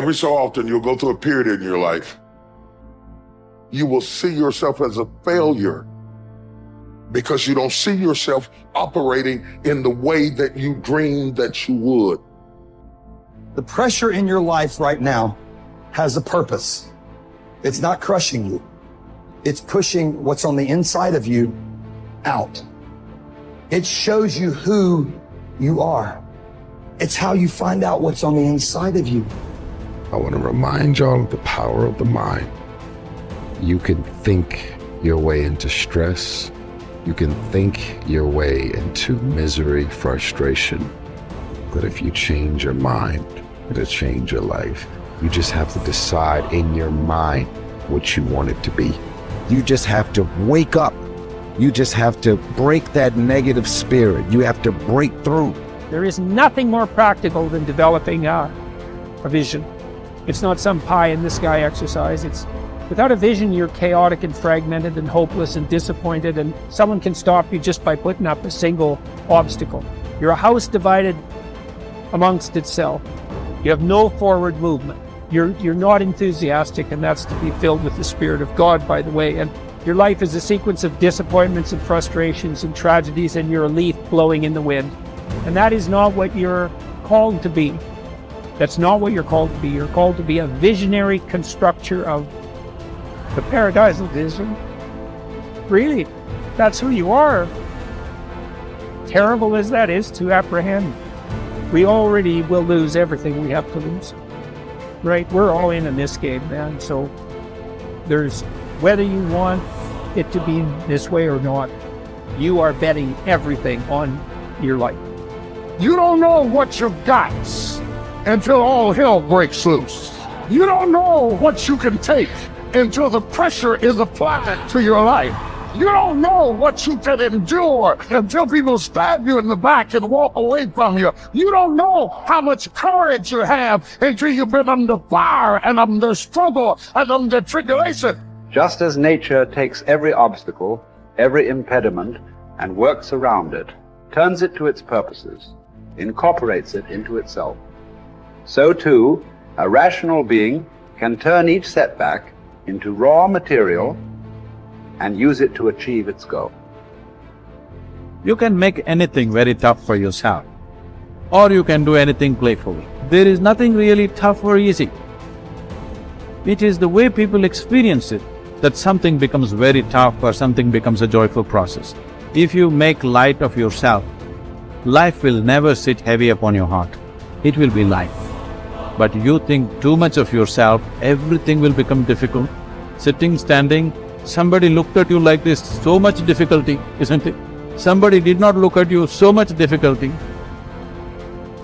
Every so often, you'll go through a period in your life. You will see yourself as a failure because you don't see yourself operating in the way that you dreamed that you would. The pressure in your life right now has a purpose. It's not crushing you. It's pushing what's on the inside of you out. It shows you who you are. It's how you find out what's on the inside of you. I want to remind y'all of the power of the mind. You can think your way into stress. You can think your way into misery, frustration. But if you change your mind, it'll change your life. You just have to decide in your mind what you want it to be. You just have to wake up. You just have to break that negative spirit. You have to break through. There is nothing more practical than developing a vision. It's not some pie in the sky exercise. It's without a vision, you're chaotic and fragmented and hopeless and disappointed, and someone can stop you just by putting up a single obstacle. You're a house divided amongst itself. You have no forward movement. You're not enthusiastic, and that's to be filled with the Spirit of God, by the way. And your life is a sequence of disappointments and frustrations and tragedies, and you're a leaf blowing in the wind. And that is not what you're called to be. That's not what you're called to be. You're called to be a visionary constructor of the paradisal vision. Really, that's who you are. Terrible as that is to apprehend, we already will lose everything we have to lose. Right? We're all in this game, man. So there's, whether you want it to be this way or not, you are betting everything on your life. You don't know what you've got until all hell breaks loose. You don't know what you can take until the pressure is applied to your life. You don't know what you can endure until people stab you in the back and walk away from you. You don't know how much courage you have until you've been under fire and under struggle and under tribulation. Just as nature takes every obstacle, every impediment, and works around it, turns it to its purposes, incorporates it into itself, so too, a rational being can turn each setback into raw material and use it to achieve its goal. You can make anything very tough for yourself, or you can do anything playfully. There is nothing really tough or easy. It is the way people experience it that something becomes very tough or something becomes a joyful process. If you make light of yourself, life will never sit heavy upon your heart. It will be light. But you think too much of yourself, everything will become difficult. Sitting, standing, somebody looked at you like this, so much difficulty, isn't it? Somebody did not look at you, so much difficulty.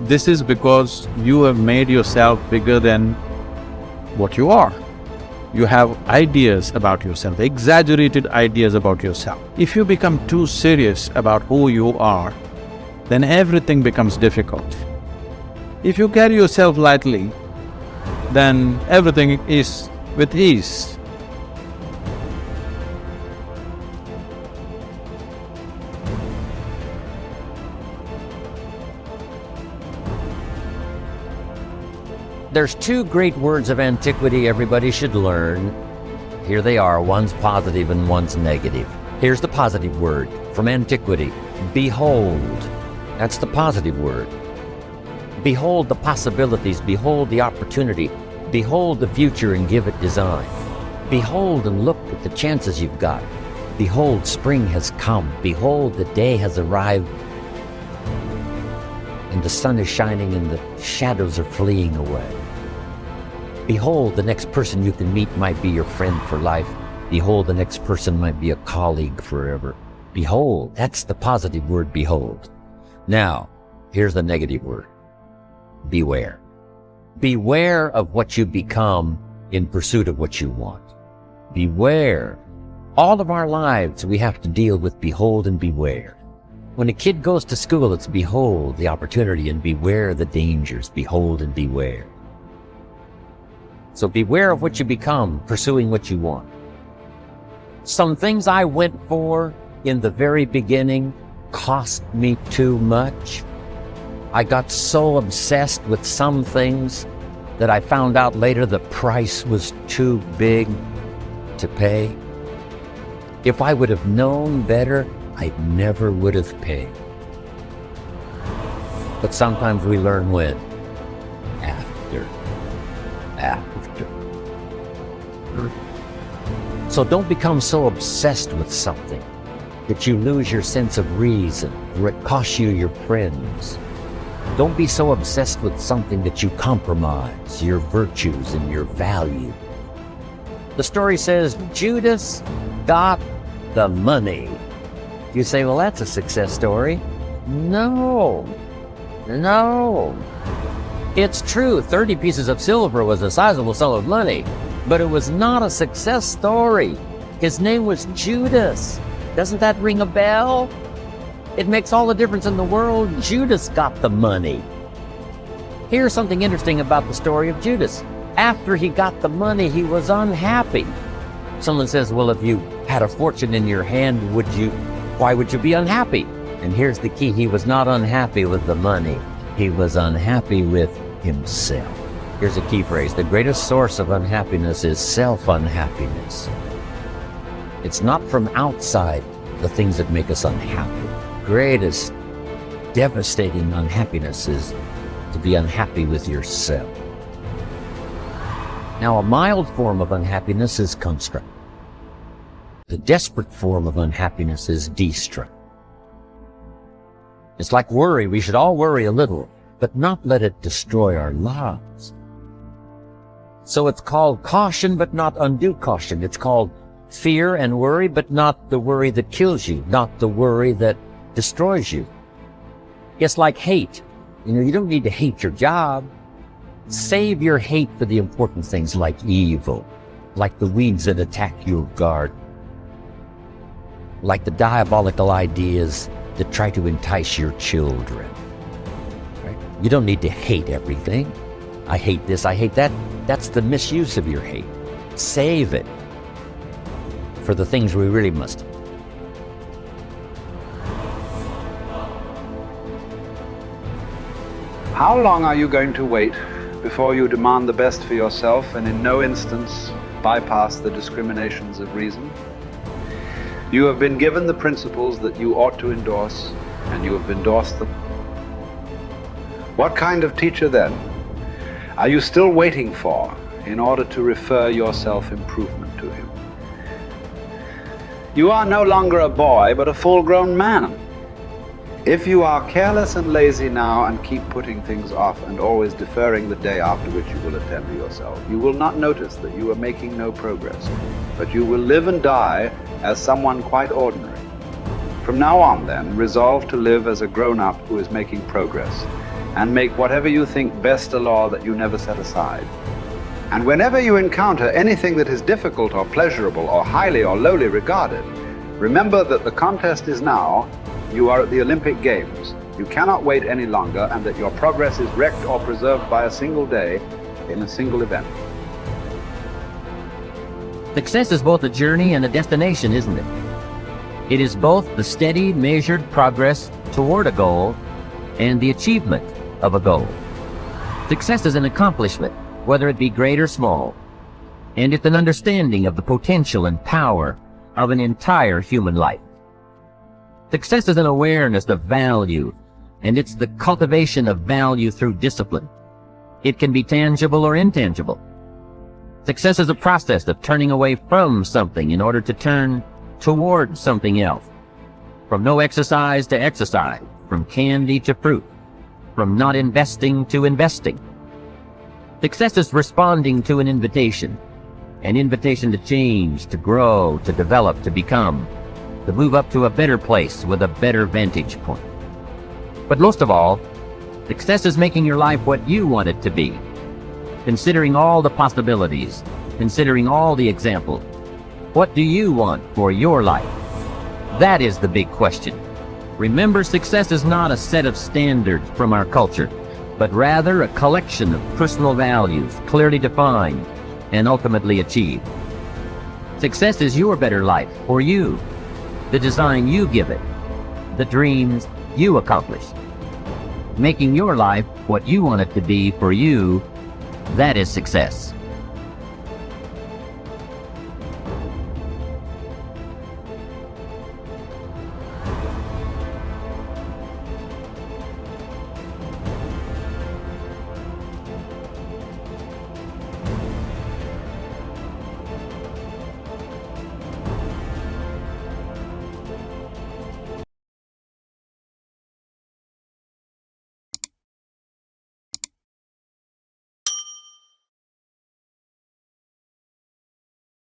This is because you have made yourself bigger than what you are. You have ideas about yourself, exaggerated ideas about yourself. If you become too serious about who you are, then everything becomes difficult. If you carry yourself lightly, then everything is with ease. There's two great words of antiquity everybody should learn. Here they are, one's positive and one's negative. Here's the positive word from antiquity, behold. That's the positive word. Behold the possibilities, behold the opportunity, behold the future and give it design. Behold and look at the chances you've got. Behold, spring has come. Behold, the day has arrived. And the sun is shining and the shadows are fleeing away. Behold, the next person you can meet might be your friend for life. Behold, the next person might be a colleague forever. Behold, that's the positive word, behold. Now, here's the negative word, beware. Beware of what you become in pursuit of what you want. Beware. All of our lives we have to deal with behold and beware. When a kid goes to school, it's behold the opportunity and beware the dangers, behold and beware. So beware of what you become, pursuing what you want. Some things I went for in the very beginning cost me too much. I got so obsessed with some things that I found out later the price was too big to pay. If I would have known better, I never would have paid. But sometimes we learn when? After. So don't become so obsessed with something that you lose your sense of reason or it costs you your friends. Don't be so obsessed with something that you compromise your virtues and your value. The story says Judas got the money. You say, well, that's a success story. No. It's true, 30 pieces of silver was a sizable sum of money, but it was not a success story. His name was Judas. Doesn't that ring a bell? It makes all the difference in the world. Judas got the money. Here's something interesting about the story of Judas. After he got the money, he was unhappy. Someone says, well, if you had a fortune in your hand, why would you be unhappy? And here's the key. He was not unhappy with the money. He was unhappy with himself. Here's a key phrase. The greatest source of unhappiness is self-unhappiness. It's not from outside the things that make us unhappy. Greatest devastating unhappiness is to be unhappy with yourself. Now, a mild form of unhappiness is construct. The desperate form of unhappiness is destruct. It's like worry. We should all worry a little, but not let it destroy our lives. So it's called caution, but not undue caution. It's called fear and worry, but not the worry that kills you, not the worry that destroys you. It's like hate. You don't need to hate your job. Save your hate for the important things like evil, like the weeds that attack your garden, like the diabolical ideas that try to entice your children. Right? You don't need to hate everything. I hate this, I hate that. That's the misuse of your hate. Save it for the things we really must. How long are you going to wait before you demand the best for yourself and in no instance bypass the discriminations of reason? You have been given the principles that you ought to endorse, and you have endorsed them. What kind of teacher, then, are you still waiting for in order to refer your self-improvement to him? You are no longer a boy, but a full-grown man. If you are careless and lazy now and keep putting things off and always deferring the day after which you will attend to yourself, you will not notice that you are making no progress, but you will live and die as someone quite ordinary. From now on, then, resolve to live as a grown-up who is making progress, and make whatever you think best a law that you never set aside. And whenever you encounter anything that is difficult or pleasurable or highly or lowly regarded, remember that the contest is now. You are at the Olympic Games. You cannot wait any longer, and that your progress is wrecked or preserved by a single day in a single event. Success is both a journey and a destination, isn't it? It is both the steady, measured progress toward a goal and the achievement of a goal. Success is an accomplishment, whether it be great or small, and it's an understanding of the potential and power of an entire human life. Success is an awareness of value, and it's the cultivation of value through discipline. It can be tangible or intangible. Success is a process of turning away from something in order to turn toward something else. From no exercise to exercise, from candy to fruit, from not investing to investing. Success is responding to an invitation to change, to grow, to develop, to become, to move up to a better place with a better vantage point. But most of all, success is making your life what you want it to be, considering all the possibilities, considering all the examples. What do you want for your life? That is the big question. Remember, success is not a set of standards from our culture, but rather a collection of personal values, clearly defined and ultimately achieved. Success is your better life for you, the design you give it, the dreams you accomplish. Making your life what you want it to be for you That is success.